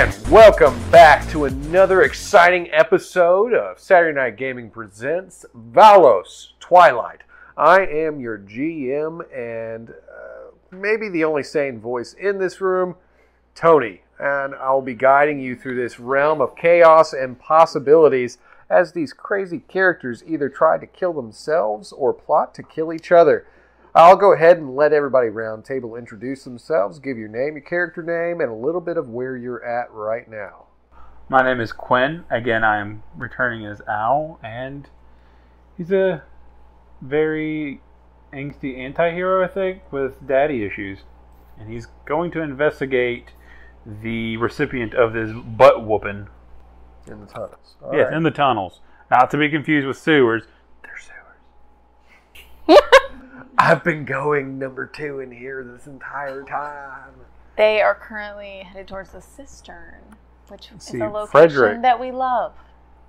And welcome back to another exciting episode of Saturday Night Gaming Presents Valos Twilight. I am your GM and maybe the only sane voice in this room, Tony. And I'll be guiding you through this realm of chaos and possibilities as these crazy characters either try to kill themselves or plot to kill each other. I'll go ahead and let everybody round table introduce themselves, give your name, your character name, and a little bit of where you're at right now. My name is Quinn. Again, I am returning as Al, and he's a very angsty anti-hero, I think, with daddy issues. And he's going to investigate the recipient of this butt whooping. In the tunnels. Yes, right. In the tunnels. Not to be confused with sewers. They're sewers. I've been going number 2 in here this entire time. They are currently headed towards the Cistern, which is a location Frederick, that we love.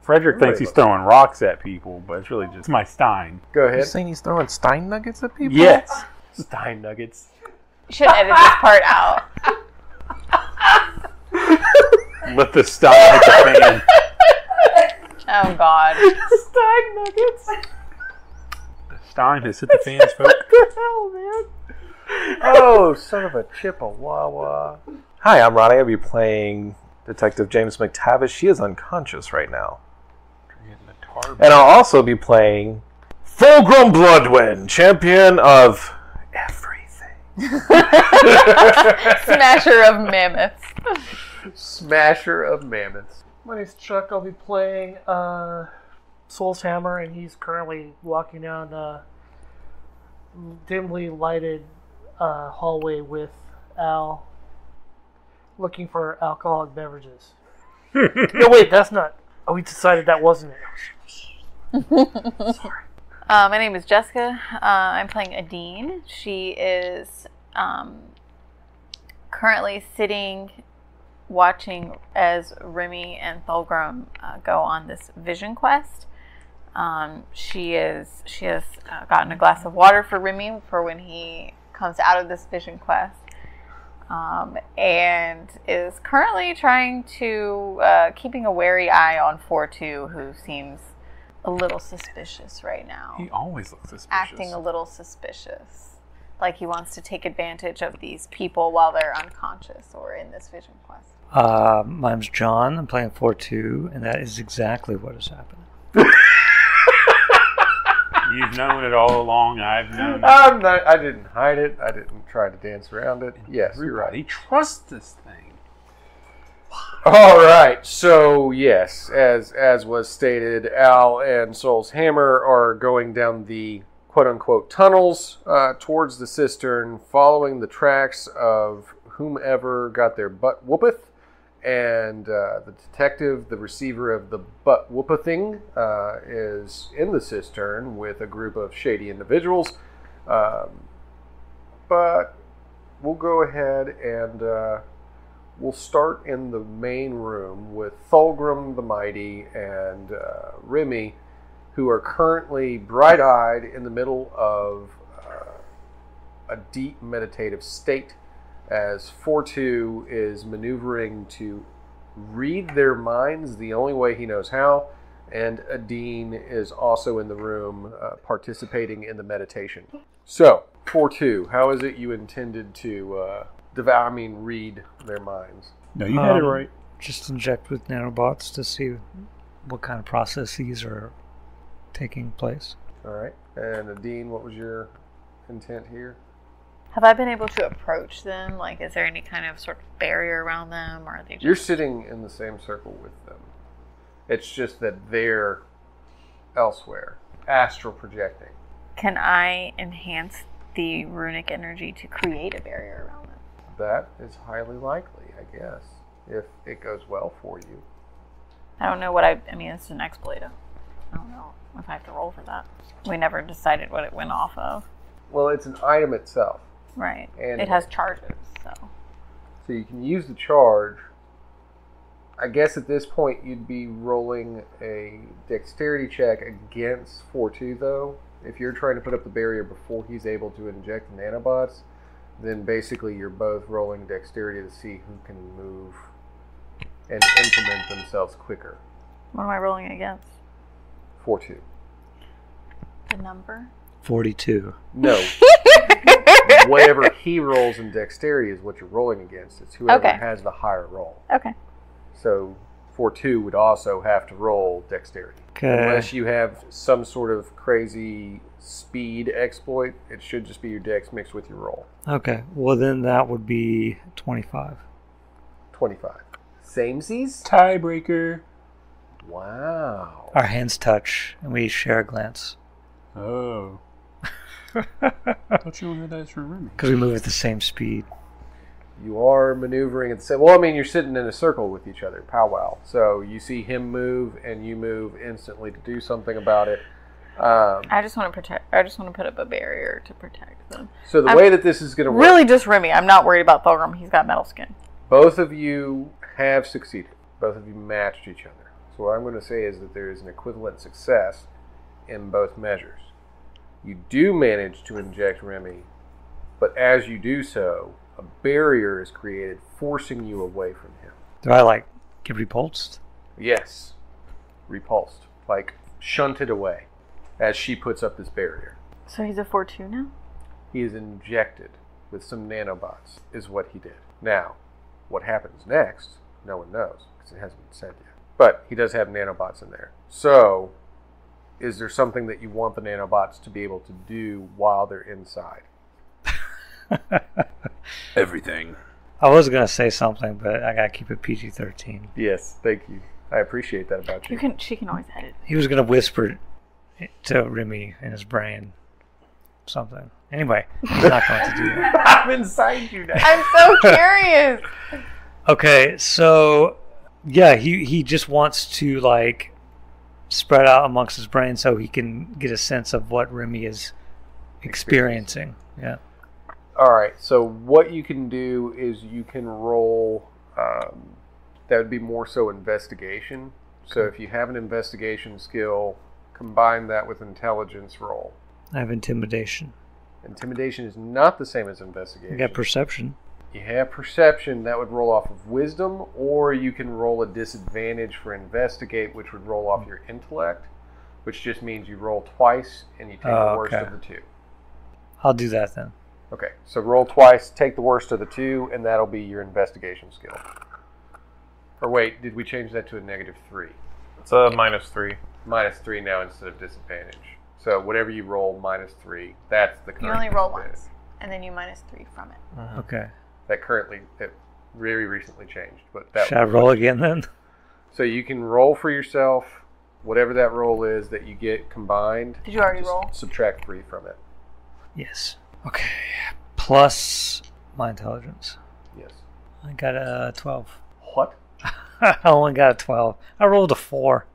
Frederick thinks he's throwing rocks at people, but it's really just my Stein. Go ahead. You're saying he's throwing Stein nuggets at people? Yes. Stein nuggets. You should edit this part out. Let the Stein hit the fan. Oh, God. Stein nuggets. Stein has hit the fans, folks. What the hell, man? Oh, son of a Chippewa. Hi, I'm Ronnie. I'll be playing Detective James McTavish. She is unconscious right now. And I'll also be playing Thulgrym Bloodwind, champion of everything. Smasher of mammoths. Smasher of mammoths. My name's Chuck. I'll be playing Soul's Hammer, and he's currently walking down a dimly lighted hallway with Al, looking for alcoholic beverages. No, wait, that's not. Oh, we decided that wasn't it. Sorry. My name is Jessica. I'm playing Adeen. She is currently sitting, watching as Remy and Thulgrym go on this vision quest. She has gotten a glass of water for Remy for when he comes out of this vision quest, and is currently trying to keeping a wary eye on 4-2, who seems a little suspicious right now. He always looks suspicious. Acting a little suspicious, like he wants to take advantage of these people while they're unconscious or in this vision quest. My name's John. I'm playing 4-2, and that is exactly what is happening. You've known it all along. I've known it. I didn't hide it. I didn't try to dance around it. Yes, you're right. He trusts this thing. All right. So, yes, as was stated, Al and Soul's Hammer are going down the quote-unquote tunnels towards the Cistern, following the tracks of whomever got their butt whoopeth. And the detective, the receiver of the butt whoopething, is in the Cistern with a group of shady individuals. But we'll go ahead and we'll start in the main room with Thulgrym the Mighty and Remy, who are currently bright-eyed in the middle of a deep meditative state, as 4-2 is maneuvering to read their minds the only way he knows how, and Adeen is also in the room participating in the meditation. So, 4-2, how is it you intended to read their minds? No, you had it right. Just inject with nanobots to see what kind of processes are taking place. All right. And Adeen, what was your intent here? Have I been able to approach them? Like, is there any kind of sort of barrier around them, or are they just... You're sitting in the same circle with them. It's just that they're elsewhere, astral projecting. Can I enhance the runic energy to create a barrier around them? That is highly likely, I guess, if it goes well for you. I don't know what I mean, it's an exploit. I don't know if I have to roll for that. We never decided what it went off of. Well, it's an item itself. Right. And it has charges, so you can use the charge. I guess at this point you'd be rolling a dexterity check against 4-2, though. If you're trying to put up the barrier before he's able to inject the nanobots, then basically you're both rolling dexterity to see who can move and implement themselves quicker. What am I rolling against? 4-2. The number? 42. No. Whatever he rolls in dexterity is what you're rolling against. It's whoever Okay. has the higher roll. Okay. So 4-2 would also have to roll dexterity. Okay. Unless you have some sort of crazy speed exploit, it should just be your dex mixed with your roll. Okay. Well, then that would be 25. 25. Samesies? Tiebreaker. Wow. Our hands touch, and we share a glance. Oh. I thought you only had dice for Remy. Because we move at the same speed. You are maneuvering at the same... Well, I mean, you're sitting in a circle with each other, powwow. So you see him move, and you move instantly to do something about it. I just want to protect. I just want to put up a barrier to protect them. So the way that this is going to work... Really, just Remy. I'm not worried about Thulgrym. He's got metal skin. Both of you have succeeded. Both of you matched each other. So what I'm going to say is that there is an equivalent success in both measures. You do manage to inject Remy, but as you do so, a barrier is created, forcing you away from him. Do I, get repulsed? Yes. Repulsed. Like, shunted away as she puts up this barrier. So he's a 4-2 now? He is injected with some nanobots, is what he did. Now, what happens next, no one knows, because it hasn't been said yet. But he does have nanobots in there. So, is there something that you want the nanobots to be able to do while they're inside? Everything. I was going to say something, but I got to keep it PG-13. Yes, thank you. I appreciate that about you. She can always edit. He was going to whisper to Remy in his brain something. Anyway, he's not going to do that. I'm inside you now. I'm so curious. Okay, so, yeah, he just wants to, spread out amongst his brain so he can get a sense of what Remy is experiencing. Yeah. All right, so what you can do is you can roll, that would be more so investigation. So if you have an investigation skill, combine that with intelligence roll. I have intimidation. Intimidation is not the same as investigation. I got perception. You have perception, that would roll off of wisdom, or you can roll a disadvantage for investigate, which would roll off your intellect, which just means you roll twice and you take the worst of the two. I'll do that then. Okay, so roll twice, take the worst of the two, and that'll be your investigation skill. Or wait, did we change that to a -3? It's a -3. -3 now instead of disadvantage. So whatever you roll -3, that's the current You only roll disadvantage. once, and then you -3 from it. Okay. That currently, it very recently changed. But that Should I roll again then? So you can roll for yourself, whatever that roll is that you get combined. Did you already just roll? Subtract 3 from it. Yes. Okay. Plus my intelligence. Yes. I got a 12. What? I only got a 12. I rolled a 4.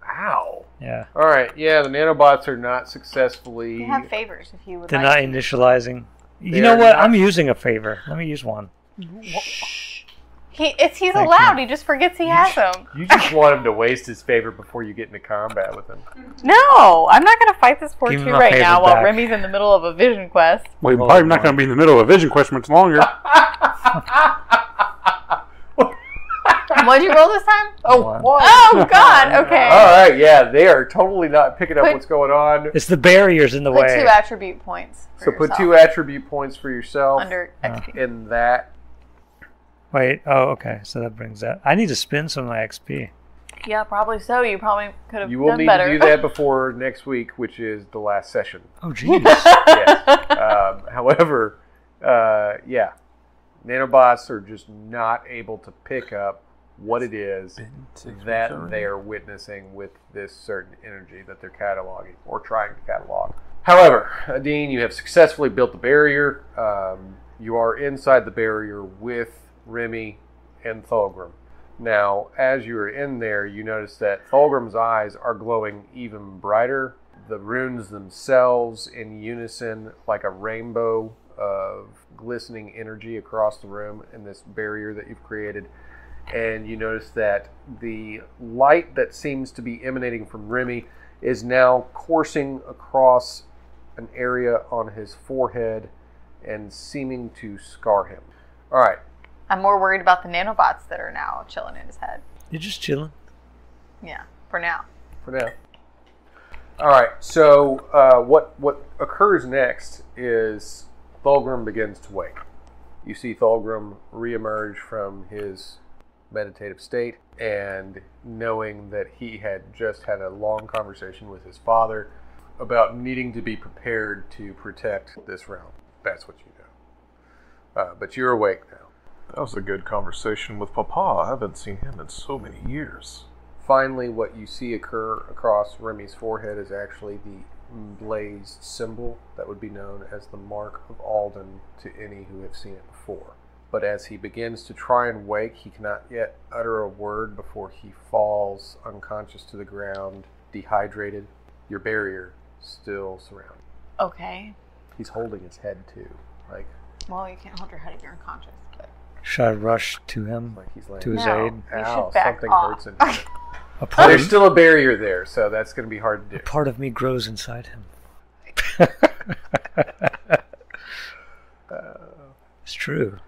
Ow. Yeah. All right. Yeah, the nanobots are not successfully... You have favors if you would They're like not to. initializing. You They're know what? not- I'm using a favor. Let me use one. He's Thank allowed. you. He just forgets he has them. You just want him to waste his favor before you get into combat with him. No, I'm not going to fight this Give 4-2 him my right favor now while back. Remy's in the middle of a vision quest. Well, you're Roll probably not one. going to be in the middle of a vision quest much longer. What'd you roll this time? One. Oh, God. Okay. All right. Yeah, they are totally not picking up Put- what's going on. It's the barriers in the Put way. 2 attribute points. So put 2 attribute points for yourself under XP. in that. Wait. Oh, okay. So that brings that. I need to spend some of my XP. Yeah, probably so. You probably could have You will done need better. to do that before next week, which is the last session. Oh, jeez. Yes. However, yeah, nanobots are just not able to pick up what it is that they are witnessing with this certain energy that they're cataloging or trying to catalog. However, Adeen, you have successfully built the barrier. You are inside the barrier with Remy and Thulgrym. Now, as you are in there, you notice that Thulgrym's eyes are glowing even brighter. The runes themselves in unison, like a rainbow of glistening energy across the room in this barrier that you've created. And you notice that the light that seems to be emanating from Remy is now coursing across an area on his forehead and seeming to scar him. All right. I'm more worried about the nanobots that are now chilling in his head. You're just chilling. Yeah, for now. For now. All right. So what occurs next is Thulgrym begins to wake. You see Thulgrym reemerge from his meditative state, and knowing that he had just had a long conversation with his father about needing to be prepared to protect this realm. That's what you know. But you're awake now. That was a good conversation with Papa. I haven't seen him in so many years. Finally, what you see occur across Remy's forehead is actually the blazed symbol that would be known as the Mark of Alden to any who have seen it before. But as he begins to try and wake, he cannot yet utter a word before he falls unconscious to the ground, dehydrated. Your barrier still surrounded. Okay. He's holding his head too, like Well, you can't hold your head if you're unconscious. But... Should I rush to him? he's laying. To his No. aid? You Ow, should back something off. hurts in here. There's There's still a barrier there, so that's going to be hard to a do. part of me grows inside him. It's true.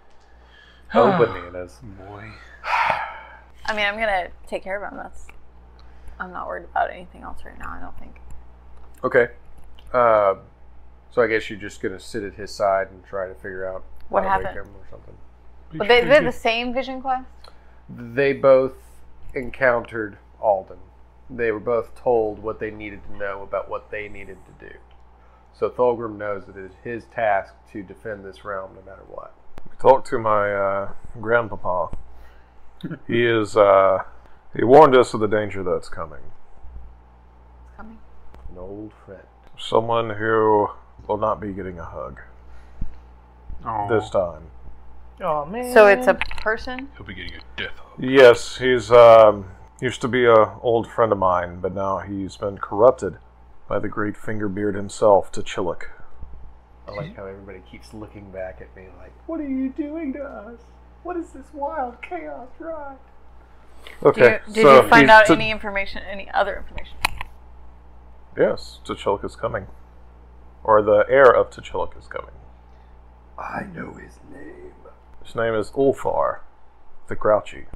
Oh, bananas. Boy. I mean, I'm going to take care of him. I'm not worried about anything else right now, I don't think. Okay. So I guess you're just going to sit at his side and try to figure out What how to wake happened? him or something. But they're the same vision quest? They both encountered Alden. They were both told what they needed to know about what they needed to do. So Thulgrym knows that it is his task to defend this realm no matter what. Talked to my grandpapa. He warned us of the danger that's coming. Coming. An old friend. Someone who will not be getting a hug this time. Oh man. So it's a person? He'll be getting a death hug. Yes, he's used to be a old friend of mine, but now he's been corrupted by the great Fingerbeard himself, T'Chillick. I like how everybody keeps looking back at me like, what are you doing to us? What is this wild chaos ride? Okay, Did so you find he's out any other information? Yes, T'Chillick is coming. Or the heir of T'Chillick is coming. I know his name. His name is Ulfar, the Grouchy.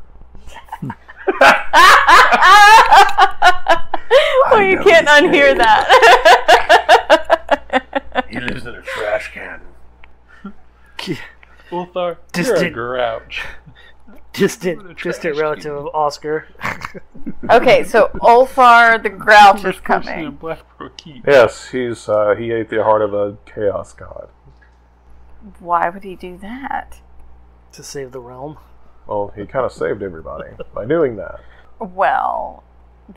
Well, you can't unhear that. He lives in a trash can. Ulthar, you're a Distant. grouch. distant relative of Oscar. Okay, so Ulfar the Grouch is First person in coming. Blackbrook Keep. Yes, he ate the heart of a chaos god. Why would he do that? To save the realm. Well, he kind of saved everybody by doing that. Well,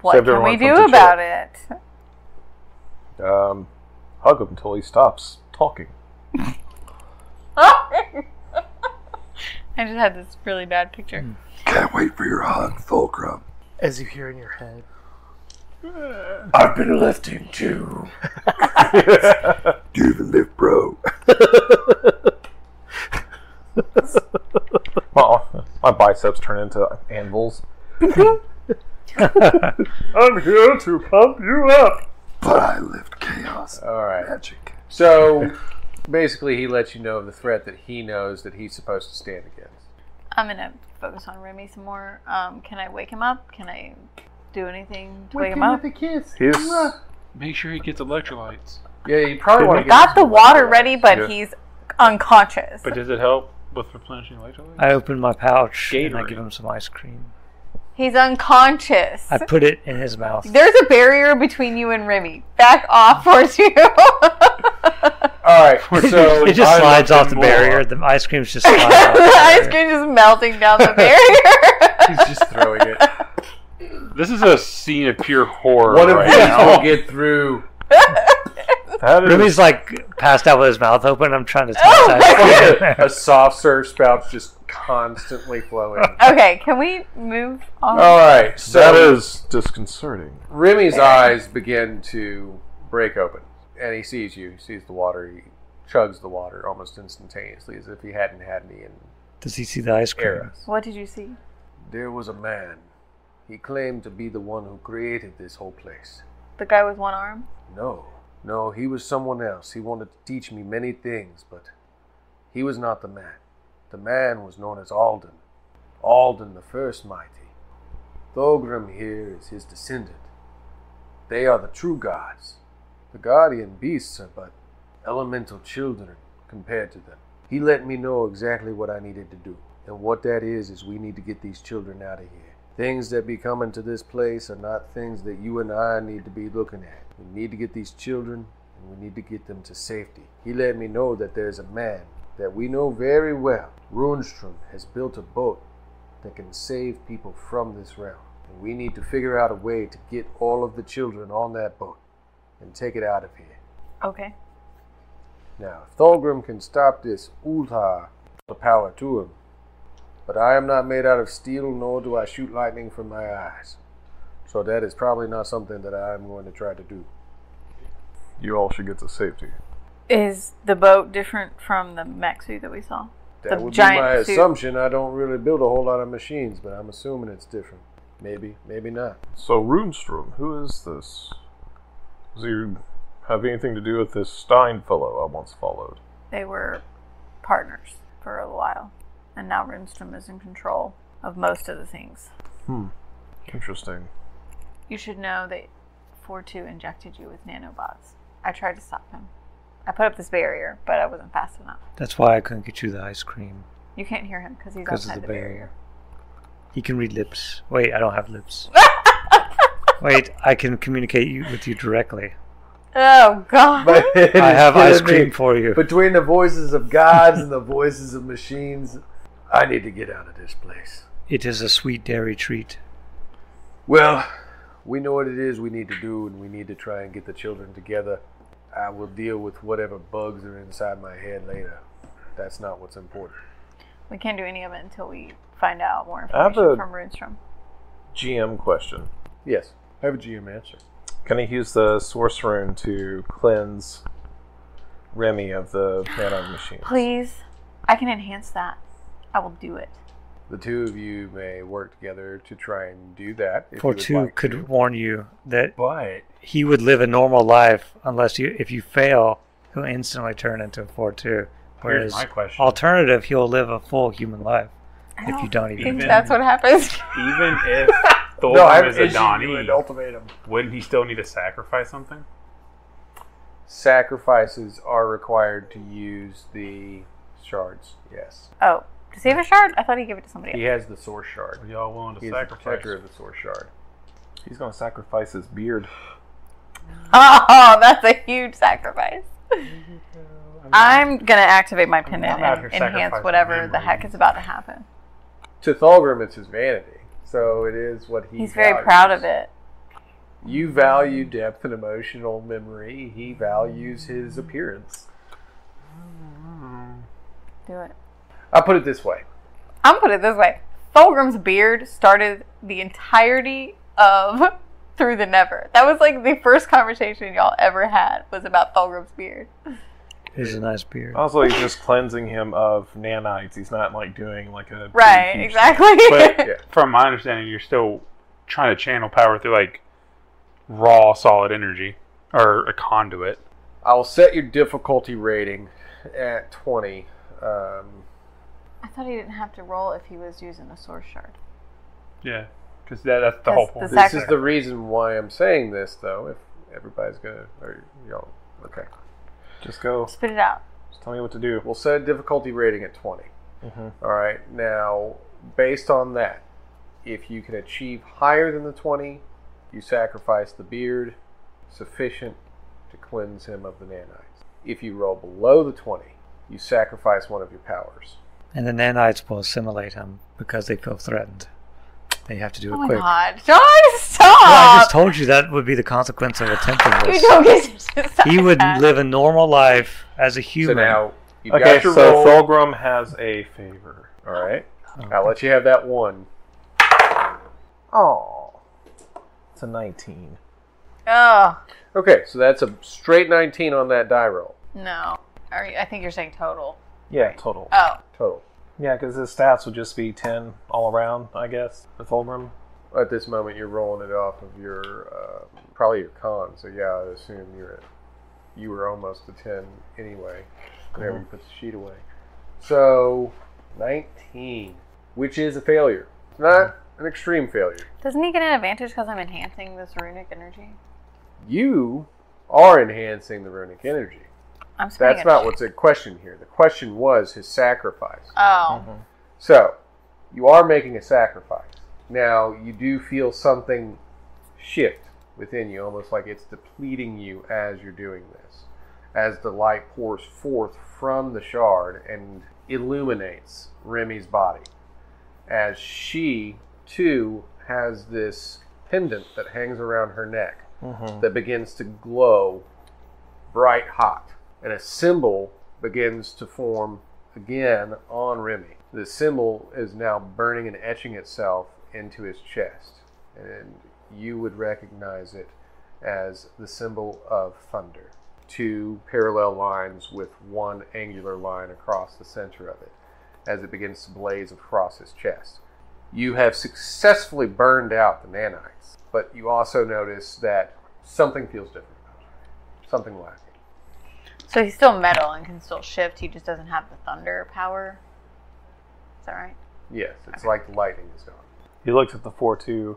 what Saved can we everyone do from about it? Hug him until he stops talking. I just had this really bad picture. Can't wait for your hug, Thulgrym. As you hear in your head. I've been lifting too. Do you even lift, bro? Well, my biceps turn into anvils. I'm here to pump you up. But I lift chaos. All right. Magic. So, basically, he lets you know of the threat that he knows that he's supposed to stand against. I'm gonna focus on Remy some more. Can I wake him up? Can I do anything to wake him up? with a kiss. He's Make sure he gets electrolytes. Yeah, you probably want to Got the water ready, but he's unconscious. But does it help with replenishing electrolytes? I open my pouch and I Gatorade. give him some ice cream. He's unconscious. I put it in his mouth. There's a barrier between you and Remy. Back off towards you. All right, so It just I slides love off the him barrier. more. The ice cream's just slides off The the ice barrier. cream just melting down the barrier. he's just throwing it. This is a scene of pure horror One of right these now. will get through. that is Remy's like passed out with his mouth open. I'm trying to toss Oh ice my cream. A soft serve spout's just constantly flowing. Okay, can we move on? All right, so that is disconcerting. Remy's eyes begin to break open, and he sees you. He sees the water. He chugs the water almost instantaneously, as if he hadn't had any in Does he see the ice cream? eras. What did you see? There was a man. He claimed to be the one who created this whole place. The guy with one arm? No, he was someone else. He wanted to teach me many things, but he was not the man. The man was known as Alden. Alden the First Mighty. Thulgrym here is his descendant. They are the true gods. The guardian beasts are but elemental children compared to them. He let me know exactly what I needed to do. And what that is we need to get these children out of here. Things that be coming to this place are not things that you and I need to be looking at. We need to get these children, and we need to get them to safety. He let me know that there's a man that we know very well. Runestrom has built a boat that can save people from this realm. And we need to figure out a way to get all of the children on that boat and take it out of here. Okay. Now, if Thulgrym can stop this Ulthar, the power to him. But I am not made out of steel, nor do I shoot lightning from my eyes. So that is probably not something that I'm going to try to do. You all should get to safety. Is the boat different from the mech suit that we saw? That The would be giant my suit. assumption. I don't really build a whole lot of machines, but I'm assuming it's different. Maybe, maybe not. So Runestrom, who is this? Does he have anything to do with this Stein fellow I once followed? They were partners for a while, and now Runestrom is in control of most of the things. Interesting. You should know that 4-2 injected you with nanobots. I tried to stop him. I put up this barrier, but I wasn't fast enough. That's why I couldn't get you the ice cream. You can't hear him because he's Because of outside the the barrier. He can read lips. Wait, I don't have lips. Wait, I can communicate with you directly. Oh, God. But it I is have ice killing me. cream for you. Between the voices of gods and the voices of machines, I need to get out of this place. It is a sweet dairy treat. Well, we know what it is we need to do, and we need to try and get the children together. I will deal with whatever bugs are inside my head later. That's not what's important. We can't do any of it until we find out more I have information a- from Runestrom. GM question. Yes, I have a GM answer. Can he use the source rune to cleanse Remy of the nano machine? Please, I can enhance that. I will do it. The two of you may work together to try and do that. If you For would two like could to. warn you that But he would live a normal life unless if you fail, he'll instantly turn into a 4-2. Whereas my question. alternative, he'll live a full human life I if you don't think even. that's what happens. even if No, Thulgrym I've is a issued you an Donnie, ultimatum. wouldn't he still need to sacrifice something? Sacrifices are required to use the shards. Yes, Oh, to save a shard? I thought he gave it to somebody he else. has the source shard. Are y'all willing to He is the sacrifice? protector of the source shard. He's going to sacrifice his beard. Oh, that's a huge sacrifice. I'm going to activate my pendant I'm out and here enhance sacrificing whatever him the right heck now. is about to happen. To Thulgrym, it's his vanity. So it is what he He's very values. proud of it. You value depth and emotional memory. He values his appearance. Do it. I'll put it this way. I'm put it this way. Thulgrym's beard started the entirety of Through the Never. That was like the first conversation y'all ever had was about Thulgrym's beard. It's a nice beard. Also, he's just cleansing him of nanites. He's not like doing like a Right, huge- exactly. But Yeah. from my understanding, you're still trying to channel power through like raw solid energy or a conduit. I'll set your difficulty rating at 20. I thought he didn't have to roll if he was using a source shard. Yeah, because that's the whole The point. This is the reason why I'm saying this, though. If everybody's gonna, or y'all, okay. Just go. Spit it out. Just tell me what to do. We'll set a difficulty rating at 20. Mm-hmm. All right. Now, based on that, if you can achieve higher than the 20, you sacrifice the beard, sufficient to cleanse him of the nanites. If you roll below the 20, you sacrifice one of your powers. And the nanites will assimilate him because they feel threatened. They have to do it Oh my quick. god. John, Well, I stop! just told you that would be the consequence of attempting You this. don't get to decide He would that. live a normal life as a human. So now, you Okay, got your so roll. Thulgrym has a favor. All right. Okay. I'll let you have that one. Oh, it's a 19. Oh, Okay, so that's a straight 19 on that die roll. no. I think you're saying total. Yeah, total. Oh. Total. Yeah, because his stats would just be 10 all around, I guess, with Thulgrym. At this moment, you're rolling it off of your, probably your con. So yeah, I assume you were almost a 10 anyway, whenever you put the sheet away. So 19, which is a failure. It's not an extreme failure. Doesn't he get an advantage because I'm enhancing this runic energy? You are enhancing the runic energy. I'm spending That's not what's at question here. The question was his sacrifice. Oh. So, you are making a sacrifice. Now, you do feel something shift within you, almost like it's depleting you as you're doing this. As the light pours forth from the shard and illuminates Remy's body. As she, too, has this pendant that hangs around her neck that begins to glow bright hot. And a symbol begins to form again on Remy. The symbol is now burning and etching itself into his chest. And you would recognize it as the symbol of thunder. 2 parallel lines with 1 angular line across the center of it as it begins to blaze across his chest. You have successfully burned out the nanites, but you also notice that something feels different about you. Something lacking. So he's still metal and can still shift. He just doesn't have the thunder power. Is that right? Yes, it's like the lightning is gone. He looked at the 4-2.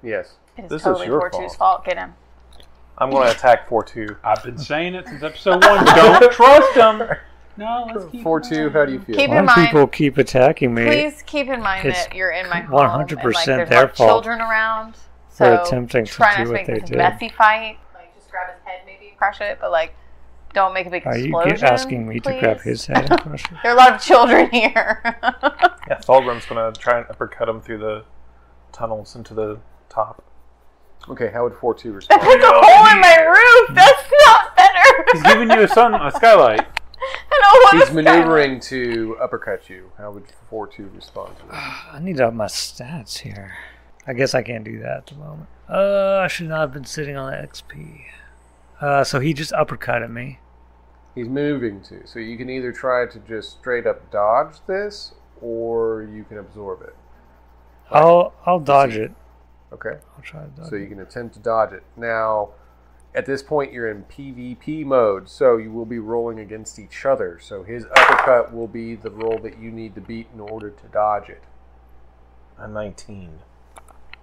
Yes. It is This is totally your 4-2's fault. Get him. I'm going to attack 4-2. I've been saying it since episode 1. Don't trust him. No, let's keep 4-2, how do you feel? Keep A in lot of mind, people keep attacking me please keep in mind It's that you're in my home 100% and like, there's their like fault children around. for So attempting to try not do to what make they this a did. messy fight. Like just grab his head, maybe crush it, but like don't make a big Are you explosion. asking me to grab please. his head and crush it? There are a lot of children here. Yeah, Thulgrym's going to try and uppercut him through the tunnels into the top. Okay, how would 4-2 That respond? puts a hole in my roof. That's not better. He's giving you a skylight. I don't want He's a maneuvering to uppercut you. How would 4-2 respond to that? I need to up my stats here. I guess I can't do that at the moment. I should not have been sitting on the XP. So he just uppercutted me. He's moving to. So you can either try to just straight up dodge this, or you can absorb it. I'll dodge it. Okay? I'll try to dodge So it. you can attempt to dodge it. Now, at this point, you're in PvP mode, so you will be rolling against each other. So his uppercut will be the roll that you need to beat in order to dodge it. A 19.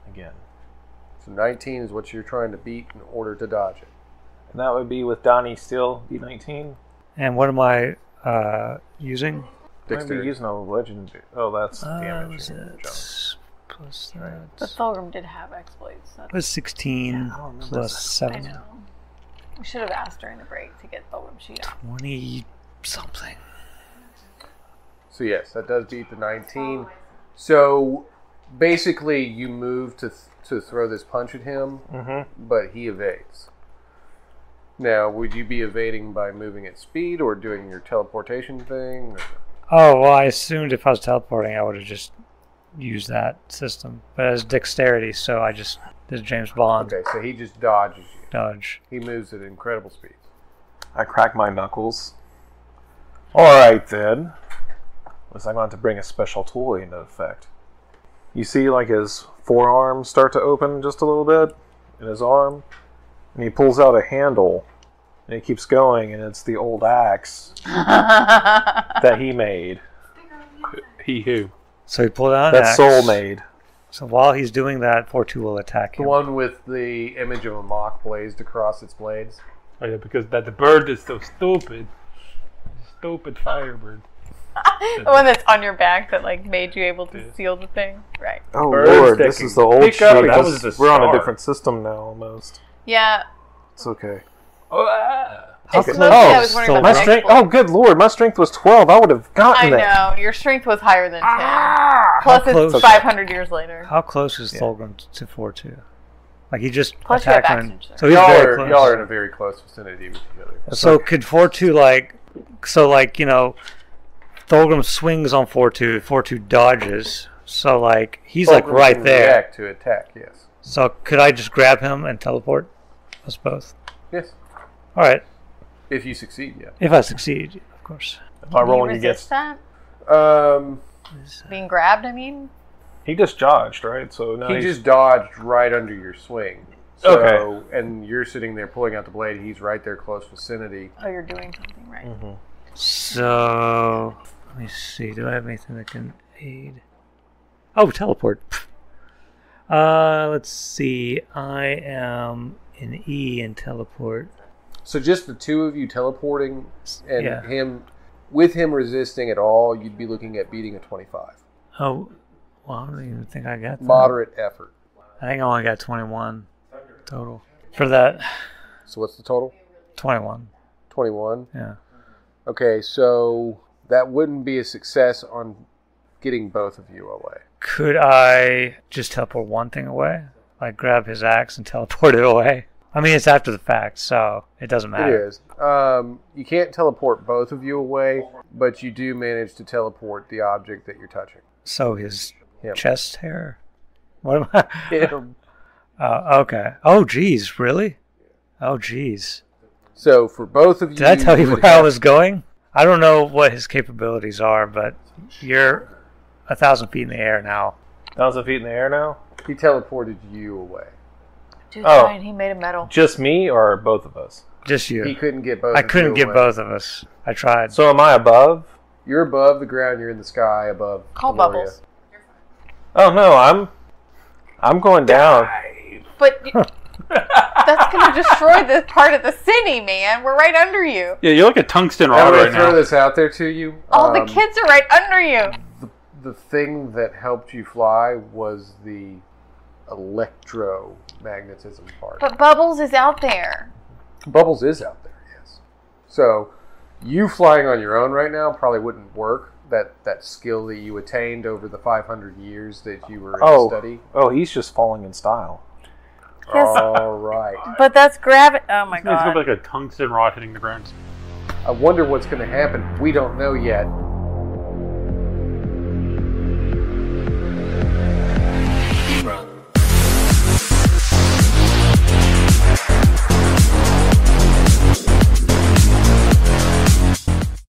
Again. So 19 is what you're trying to beat in order to dodge it. And that would be with Donnie still, D19. And what am I using? Maybe Dexterity. using a legend. Oh, that's damage. Was it plus that? But Thulgrym did have exploits. So Was 16 I don't remember plus that. I 7. know. We should have asked during the break to get Thulgrym sheet up. 20 something. So yes, that does beat the 19. So basically, you move to throw this punch at him, but he evades. Now, would you be evading by moving at speed or doing your teleportation thing? Oh, well, I assumed if I was teleporting, I would have just used that system. But as dexterity, so I just did James Bond Okay, so he just dodges you. dodge. He moves at incredible speed. I crack my knuckles. Alright then. Looks like I'm going to have to bring a special tool into effect. You see like his forearms start to open just a little bit in his arm. And he pulls out a handle. And he keeps going, and it's the old axe that he made. He who? So he pulled out an That axe. Soul made. So while he's doing that, 4-2 will attack The him. one with the image of a mock blazed across its blades. Oh yeah, because the bird is so stupid. Stupid firebird. The one that's on your back that like made you able to seal the thing, right? Oh Birds lord, that this can is the old pick up, sheet. that was the We're on a star. different system now, almost. Yeah. It's okay. Oh, ah. It's close- mostly I was wondering so about My the strength. exploit. Oh, good lord! My strength was 12. I would have I gotten it. know your strength was higher than 10. How Plus, close? it's 500 years later. How close is Thulgrym to 4-2? Like he just Plus you have attacked him. action surge. So he's Y'all very are, close. y'all are in a very close vicinity with each other. So could 4-2 like, so like, you know, Thulgrym swings on 4-2, 4-2 dodges. So like, he's like Thulgrym right can there. react to attack, yes. So could I just grab him and teleport us both? Yes. All right. If you succeed, yeah. If I succeed, of course. If I Can you roll and he resist gets. that? Being grabbed, I mean? He just dodged, right? So now He he's just dodged right under your swing. So, Okay. And you're sitting there pulling out the blade. He's right there, close vicinity. Oh, you're doing something right. So Let me see. Do I have anything that can aid? Oh, teleport. Let's see. I am an E in teleport. So just the two of you teleporting and Yeah. him, with him resisting at all, you'd be looking at beating a 25. Oh, well, I don't even think I got that. Moderate effort. I think I only got 21 total. For that, So what's the total? 21. 21? Yeah. Okay, so that wouldn't be a success on getting both of you away. Could I just teleport one thing away? Like grab his axe and teleport it away? I mean, it's after the fact, so it doesn't It matter. is. You can't teleport both of you away, but you do manage to teleport the object that you're touching. So his Him. chest hair? What am I? Him. Okay. Oh, geez, really? Oh, geez. So for both of you... Did I tell you would where I have- was going? I don't know what his capabilities are, but you're 1,000 feet in the air now. 1,000 feet in the air now? He teleported you away. Dude's Oh. fine. He made a medal. Just me or both of us? Just you. He couldn't get both I of you couldn't get away. both of us. I tried. So am I above? You're above the ground, you're in the sky above Call Meloria. Bubbles. Oh no, I'm going down. But that's going to destroy this part of the city, man. We're right under you. Yeah, you're like a tungsten I'm rod going right to throw now. this out there to you. All the kids are right under you. The thing that helped you fly was the electromagnetism part. But Bubbles is out there. Bubbles is out there, yes. So you flying on your own right now probably wouldn't work. That skill that you attained over the 500 years that you were in study. Oh, he's just falling in style. Yes. All right. But that's gravity. Oh my It's going to god. be like a tungsten rod hitting the ground. I wonder what's going to happen. We don't know yet.